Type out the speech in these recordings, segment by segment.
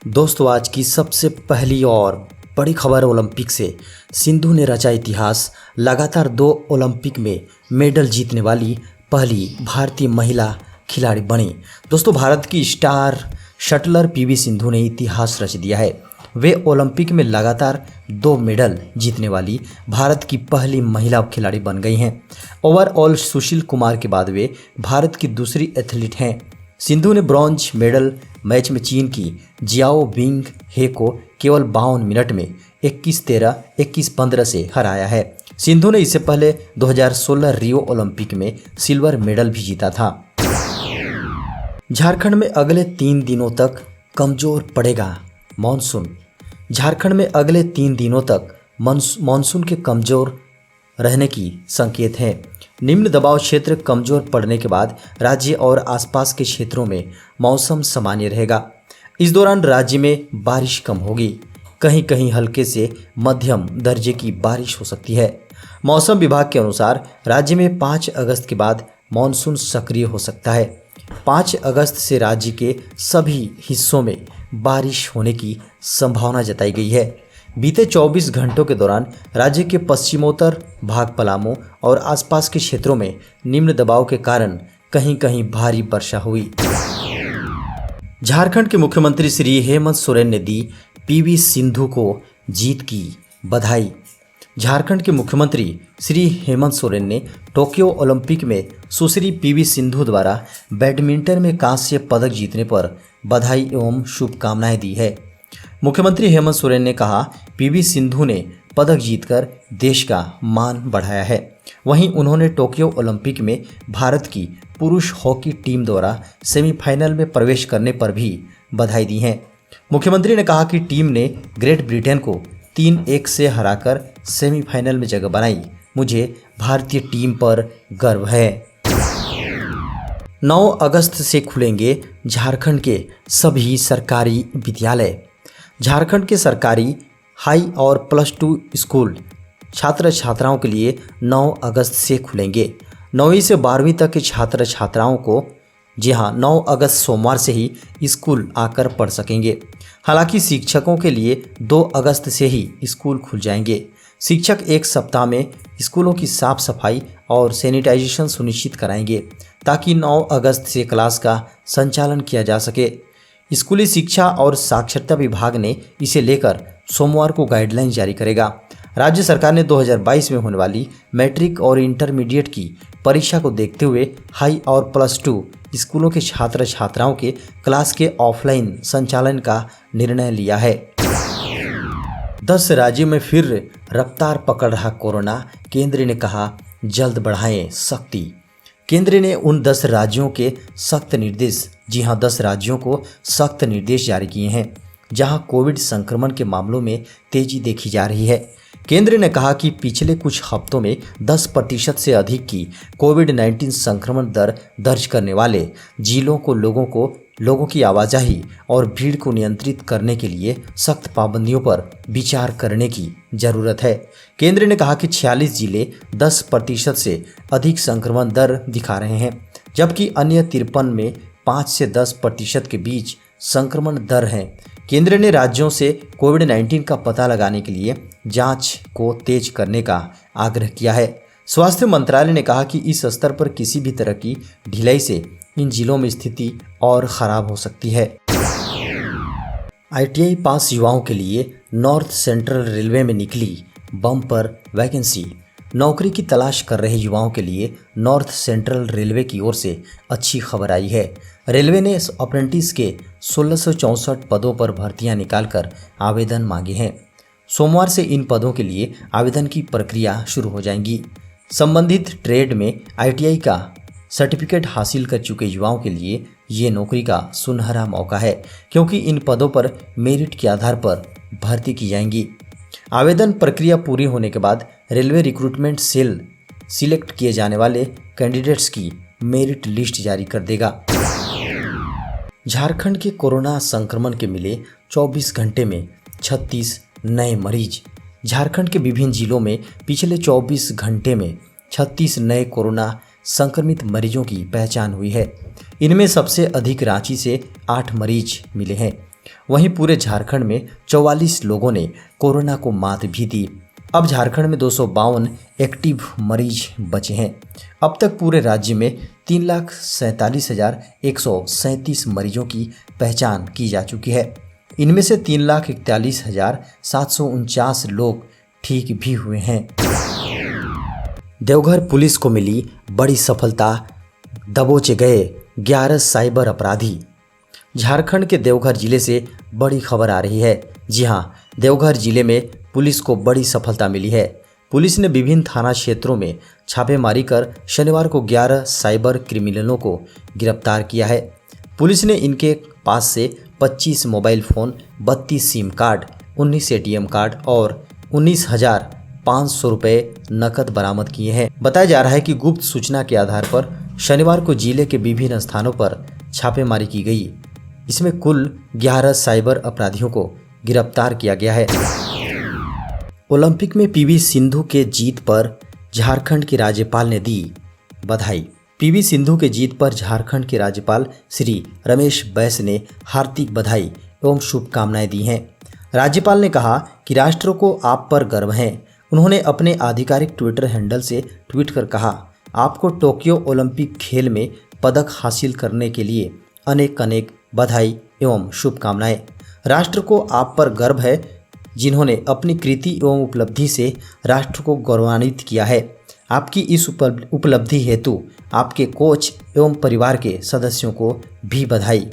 दोस्तों, आज की सबसे पहली और बड़ी खबर ओलंपिक से। सिंधु ने रचा इतिहास, लगातार 2 ओलंपिक में मेडल जीतने वाली पहली भारतीय महिला खिलाड़ी बनी। दोस्तों, भारत की स्टार शटलर पीवी सिंधु ने इतिहास रच दिया है। वे ओलंपिक में लगातार 2 मेडल जीतने वाली भारत की पहली महिला खिलाड़ी बन गई हैं। ओवरऑल सुशील कुमार के बाद वे भारत की दूसरी एथलीट हैं। सिंधु ने ब्रॉन्ज मेडल मैच में चीन की जियाओ बिंग हे को केवल 52 मिनट में 21-13, 21-15 से हराया है। सिंधु ने इससे पहले 2016 रियो ओलंपिक में सिल्वर मेडल भी जीता था। झारखंड में अगले 3 दिनों तक कमजोर पड़ेगा मानसून। झारखंड में अगले 3 दिनों तक मानसून के कमजोर रहने की संकेत हैं। निम्न दबाव क्षेत्र कमजोर पड़ने के बाद राज्य और आसपास के क्षेत्रों में मौसम सामान्य रहेगा। इस दौरान राज्य में बारिश कम होगी। कहीं कहीं हल्के से मध्यम दर्जे की बारिश हो सकती है। मौसम विभाग के अनुसार राज्य में 5 अगस्त के बाद मानसून सक्रिय हो सकता है। 5 अगस्त से राज्य के सभी हिस्सों में बारिश होने की संभावना जताई गई है। बीते 24 घंटों के दौरान राज्य के पश्चिमोत्तर भाग, पलामू और आसपास के क्षेत्रों में निम्न दबाव के कारण कहीं कहीं भारी वर्षा हुई। झारखंड के मुख्यमंत्री श्री हेमंत सोरेन ने दी पीवी सिंधु को जीत की बधाई। झारखंड के मुख्यमंत्री श्री हेमंत सोरेन ने टोक्यो ओलंपिक में सुश्री पीवी सिंधु द्वारा बैडमिंटन में कांस्य पदक जीतने पर बधाई एवं शुभकामनाएं दी है। मुख्यमंत्री हेमंत सोरेन ने कहा, पीवी सिंधु ने पदक जीतकर देश का मान बढ़ाया है। वहीं उन्होंने टोक्यो ओलंपिक में भारत की पुरुष हॉकी टीम द्वारा सेमीफाइनल में प्रवेश करने पर भी बधाई दी है। मुख्यमंत्री ने कहा कि टीम ने ग्रेट ब्रिटेन को 3-1 से हराकर सेमीफाइनल में जगह बनाई। मुझे भारतीय टीम पर गर्व है। 9 अगस्त से खुलेंगे झारखंड के सभी सरकारी विद्यालय। झारखंड के सरकारी हाई और +2 स्कूल छात्र छात्राओं के लिए 9 अगस्त से खुलेंगे। 9वीं से 12वीं तक के छात्र छात्राओं को 9 अगस्त सोमवार से ही स्कूल आकर पढ़ सकेंगे। हालांकि शिक्षकों के लिए 2 अगस्त से ही स्कूल खुल जाएंगे। शिक्षक 1 सप्ताह में स्कूलों की साफ सफाई और सैनिटाइजेशन सुनिश्चित कराएंगे ताकि 9 अगस्त से क्लास का संचालन किया जा सके। स्कूली शिक्षा और साक्षरता विभाग ने इसे लेकर सोमवार को गाइडलाइन जारी करेगा। राज्य सरकार ने 2022 में होने वाली मैट्रिक और इंटरमीडिएट की परीक्षा को देखते हुए हाई और +2 स्कूलों के छात्र छात्राओं के क्लास के ऑफलाइन संचालन का निर्णय लिया है। 10 राज्यों में फिर रफ्तार पकड़ रहा कोरोना। केंद्र ने कहा, जल्द बढ़ाएं सख्ती। केंद्र ने उन 10 राज्यों के सख्त निर्देश 10 राज्यों को सख्त निर्देश जारी किए हैं जहां कोविड संक्रमण के मामलों में तेजी देखी जा रही है। केंद्र ने कहा कि पिछले कुछ हफ्तों में 10% से अधिक की कोविड-19 संक्रमण दर दर्ज करने वाले जिलों को लोगों की आवाजाही और भीड़ को नियंत्रित करने के लिए सख्त पाबंदियों पर विचार करने की जरूरत है। केंद्र ने कहा कि 46 जिले 10% से अधिक संक्रमण दर दिखा रहे हैं, जबकि अन्य 53 में 5 से 10% के बीच संक्रमण दर है। केंद्र ने राज्यों से कोविड-19 का पता लगाने के लिए जांच को तेज करने का आग्रह किया है। स्वास्थ्य मंत्रालय ने कहा कि इस स्तर पर किसी भी तरह की ढिलाई से इन जिलों में स्थिति और खराब हो सकती है। ITI पास युवाओं के लिए नॉर्थ सेंट्रल रेलवे में निकली बम्पर वैकेंसी। नौकरी की तलाश कर रहे युवाओं के लिए नॉर्थ सेंट्रल रेलवे की ओर से अच्छी खबर आई है। रेलवे ने अप्रेंटिस के 1664 पदों पर भर्तियां निकालकर आवेदन मांगे हैं। सोमवार से इन पदों के लिए आवेदन की प्रक्रिया शुरू हो जाएगी। संबंधित ट्रेड में ITI का सर्टिफिकेट हासिल कर चुके युवाओं के लिए ये नौकरी का सुनहरा मौका है, क्योंकि इन पदों पर मेरिट के आधार पर भर्ती की जाएंगी। आवेदन प्रक्रिया पूरी होने के बाद रेलवे रिक्रूटमेंट सेल सिलेक्ट किए जाने वाले कैंडिडेट्स की मेरिट लिस्ट जारी कर देगा। झारखंड के कोरोना संक्रमण के मिले 24 घंटे में 36 नए मरीज। झारखंड के विभिन्न जिलों में पिछले 24 घंटे में 36 नए कोरोना संक्रमित मरीजों की पहचान हुई है। इनमें सबसे अधिक रांची से 8 मरीज मिले हैं। वहीं पूरे झारखंड में 44 लोगों ने कोरोना को मात भी दी। अब झारखंड में 252 एक्टिव मरीज बचे हैं। अब तक पूरे राज्य में 3,47,137 मरीजों की पहचान की जा चुकी है। इनमें से 3,41,749 लोग ठीक भी हुए हैं। देवघर पुलिस को मिली बड़ी सफलता, दबोचे गए 11 साइबर अपराधी। झारखंड के देवघर जिले से बड़ी खबर आ रही है। जी हां, देवघर जिले में पुलिस को बड़ी सफलता मिली है। पुलिस ने विभिन्न थाना क्षेत्रों में छापेमारी कर शनिवार को 11 साइबर क्रिमिनलों को गिरफ्तार किया है। पुलिस ने इनके पास से 25 mobile phone, 32 SIM card, 19 ATM card और 19,500 रुपये नकद बरामद किए हैं। बताया जा रहा है कि गुप्त सूचना के आधार पर शनिवार को जिले के विभिन्न स्थानों पर छापेमारी की गई। इसमें कुल 11 साइबर अपराधियों को गिरफ्तार किया गया है। ओलंपिक में PV सिंधु के जीत पर झारखंड के राज्यपाल ने दी बधाई। PV सिंधु के जीत पर झारखंड के राज्यपाल श्री रमेश बैस ने हार्दिक बधाई एवं शुभकामनाएं दी हैं। राज्यपाल ने कहा कि राष्ट्र को आप पर गर्व है। उन्होंने अपने आधिकारिक ट्विटर हैंडल से ट्वीट कर कहा, आपको टोक्यो ओलंपिक खेल में पदक हासिल करने के लिए अनेक अनेक बधाई एवं शुभकामनाएं। राष्ट्र को आप पर गर्व है, जिन्होंने अपनी कृति एवं उपलब्धि से राष्ट्र को गौरवान्वित किया है। आपकी इस उपलब्धि हेतु आपके कोच एवं परिवार के सदस्यों को भी बधाई।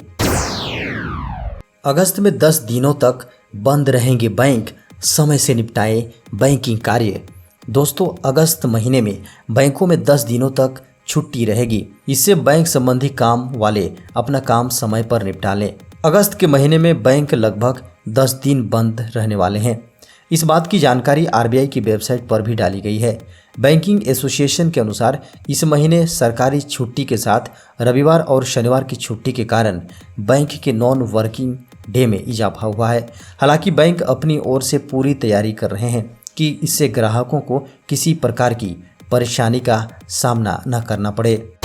अगस्त में 10 दिनों तक बंद रहेंगे बैंक, समय से निपटाएं बैंकिंग कार्य। दोस्तों, अगस्त महीने में बैंकों में 10 दिनों तक छुट्टी रहेगी। इससे बैंक संबंधी काम वाले अपना काम समय पर निपटा लें। अगस्त के महीने में बैंक लगभग 10 दिन बंद रहने वाले हैं। इस बात की जानकारी RBI की वेबसाइट पर भी डाली गई है। बैंकिंग एसोसिएशन के अनुसार इस महीने सरकारी छुट्टी के साथ रविवार और शनिवार की छुट्टी के कारण बैंक के नॉन वर्किंग डे में इजाफा हुआ है। हालांकि बैंक अपनी ओर से पूरी तैयारी कर रहे हैं कि इससे ग्राहकों को किसी प्रकार की परेशानी का सामना न करना पड़े।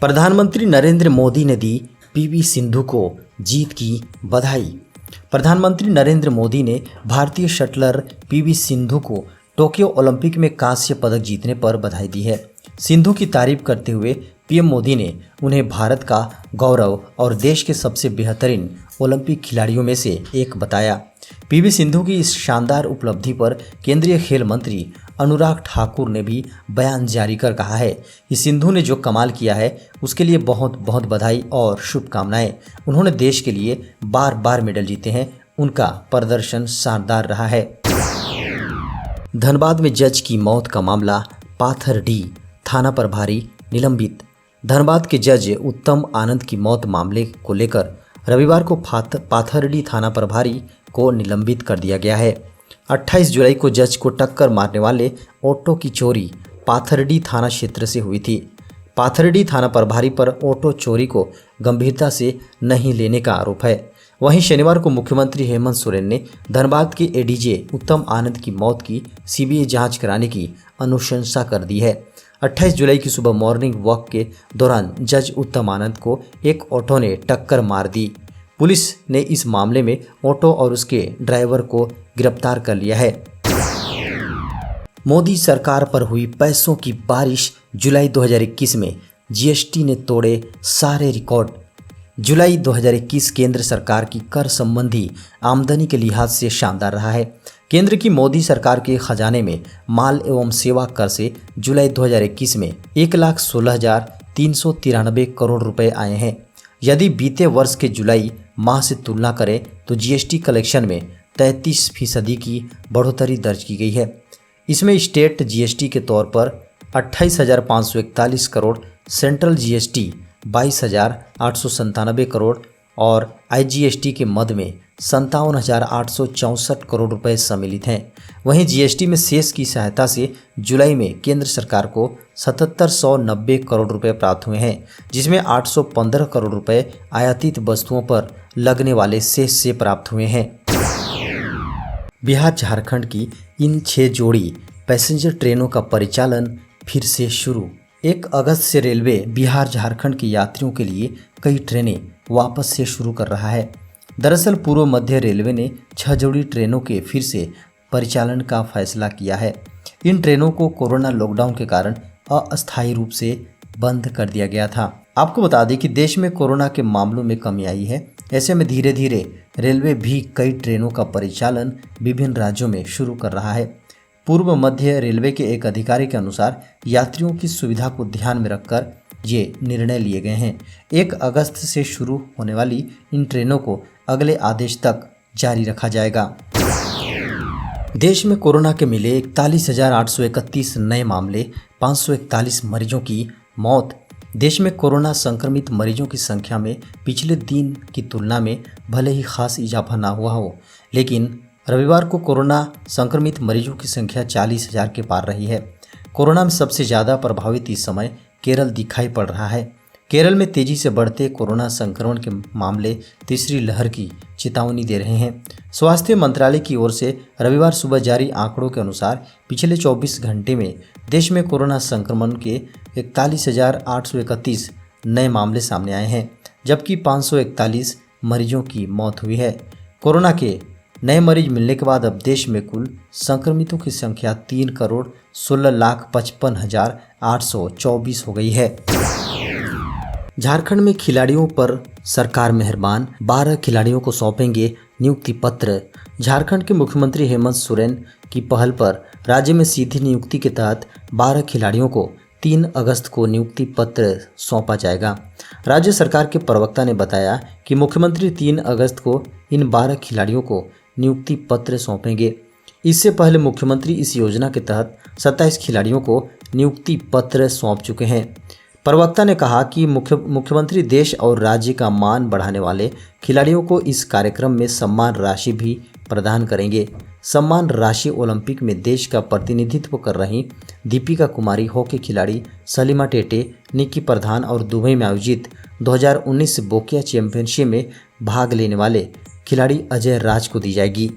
प्रधानमंत्री नरेंद्र मोदी ने दी PV सिंधु को जीत की बधाई। प्रधानमंत्री नरेंद्र मोदी ने भारतीय शटलर PV सिंधु को टोक्यो ओलंपिक में कांस्य पदक जीतने पर बधाई दी है। सिंधु की तारीफ करते हुए PM मोदी ने उन्हें भारत का गौरव और देश के सबसे बेहतरीन ओलंपिक खिलाड़ियों में से एक बताया। PV सिंधु की इस शानदार उपलब्धि पर केंद्रीय खेल मंत्री अनुराग ठाकुर ने भी बयान जारी कर कहा है कि सिंधु ने जो कमाल किया है उसके लिए बहुत बहुत बधाई और शुभकामनाएं। उन्होंने देश के लिए बार बार मेडल जीते हैं, उनका प्रदर्शन शानदार रहा है। धनबाद में जज की मौत का मामला पाथरडीह थाना प्रभारी निलंबित। धनबाद के जज उत्तम आनंद की मौत मामले को लेकर रविवार को पाथरडीह थाना प्रभारी को निलंबित कर दिया गया है। 28 जुलाई को जज को टक्कर मारने वाले ऑटो की चोरी पाथरडीह थाना क्षेत्र से हुई थी। पाथरडीह थाना प्रभारी पर ऑटो चोरी को गंभीरता से नहीं लेने का आरोप है। वहीं शनिवार को मुख्यमंत्री हेमंत सोरेन ने धनबाद के ADJ उत्तम आनंद की मौत की CBI जांच कराने की अनुशंसा कर दी है। 28 जुलाई की सुबह मॉर्निंग वॉक के दौरान जज उत्तम आनंद को एक ऑटो ने टक्कर मार दी। पुलिस ने इस मामले में ऑटो और उसके ड्राइवर को गिरफ्तार कर लिया है। मोदी सरकार पर हुई पैसों की बारिश। जुलाई 2021 में GST ने तोड़े सारे रिकॉर्ड। जुलाई 2021 केंद्र सरकार की कर संबंधी आमदनी के लिहाज से शानदार रहा है। केंद्र की मोदी सरकार के खजाने में माल एवं सेवा कर से जुलाई 2021 में 1,16,393 करोड़ रुपए आए हैं। यदि बीते वर्ष के जुलाई माह से तुलना करें तो GST कलेक्शन में 33% की बढ़ोतरी दर्ज की गई है। इसमें स्टेट GST के तौर पर 28,541 करोड़, सेंट्रल GST 22,897 करोड़ और IGST के मद में 57,864 करोड़ रुपए सम्मिलित हैं। वहीं GST में शेष की सहायता से जुलाई में केंद्र सरकार को 7,790 करोड़ रुपए प्राप्त हुए हैं, जिसमें 815 करोड़ रुपए आयातित वस्तुओं पर लगने वाले शेष से प्राप्त हुए हैं। बिहार झारखंड की इन 6 जोड़ी पैसेंजर ट्रेनों का परिचालन फिर से शुरू। 1 अगस्त से रेलवे बिहार झारखंड के यात्रियों के लिए कई ट्रेनें वापस से शुरू कर रहा है। दरअसल पूर्व मध्य रेलवे ने 6 जोड़ी ट्रेनों के फिर से परिचालन का फैसला किया है। इन ट्रेनों को कोरोना लॉकडाउन के कारण अस्थायी रूप से बंद कर दिया गया था। आपको बता दें कि देश में कोरोना के मामलों में कमी आई है। ऐसे में धीरे धीरे रेलवे भी कई ट्रेनों का परिचालन विभिन्न राज्यों में शुरू कर रहा है। पूर्व मध्य रेलवे के एक अधिकारी के अनुसार यात्रियों की सुविधा को ध्यान में रखकर ये निर्णय लिए गए हैं। 1 अगस्त से शुरू होने वाली इन ट्रेनों को अगले आदेश तक जारी रखा जाएगा। देश में कोरोना के मिले 41,831 नए मामले, 541 मरीजों की मौत। देश में कोरोना संक्रमित मरीजों की संख्या में पिछले दिन की तुलना में भले ही खास इजाफा ना हुआ हो, लेकिन रविवार को कोरोना संक्रमित मरीजों की संख्या 40,000 के पार रही है। कोरोना में सबसे ज़्यादा प्रभावित इस समय केरल दिखाई पड़ रहा है। केरल में तेजी से बढ़ते कोरोना संक्रमण के मामले तीसरी लहर की चेतावनी दे रहे हैं। स्वास्थ्य मंत्रालय की ओर से रविवार सुबह जारी आंकड़ों के अनुसार पिछले 24 घंटे में देश में कोरोना संक्रमण के 41,831 नए मामले सामने आए हैं, जबकि 541 मरीजों की मौत हुई है। कोरोना के नए मरीज मिलने के बाद अब देश में कुल संक्रमितों की संख्या 3,16,55,824 हो गई है। झारखंड में खिलाड़ियों पर सरकार मेहरबान, 12 खिलाड़ियों को सौंपेंगे नियुक्ति पत्र। झारखंड के मुख्यमंत्री हेमंत सोरेन की पहल पर राज्य में सीधी नियुक्ति के तहत 12 खिलाड़ियों को 3 अगस्त को नियुक्ति पत्र सौंपा जाएगा। राज्य सरकार के प्रवक्ता ने बताया कि मुख्यमंत्री 3 अगस्त को इन 12 खिलाड़ियों को नियुक्ति पत्र सौंपेंगे। इससे पहले मुख्यमंत्री इस योजना के तहत 27 खिलाड़ियों को नियुक्ति पत्र सौंप चुके हैं। प्रवक्ता ने कहा कि मुख्यमंत्री देश और राज्य का मान बढ़ाने वाले खिलाड़ियों को इस कार्यक्रम में सम्मान राशि भी प्रदान करेंगे। सम्मान राशि ओलंपिक में देश का प्रतिनिधित्व कर रही दीपिका कुमारी, हॉकी खिलाड़ी सलीमा टेटे, निक्की प्रधान और दुबई में आयोजित 2019 बोकिया चैंपियनशिप में भाग लेने वाले खिलाड़ी अजय राज को दी जाएगी।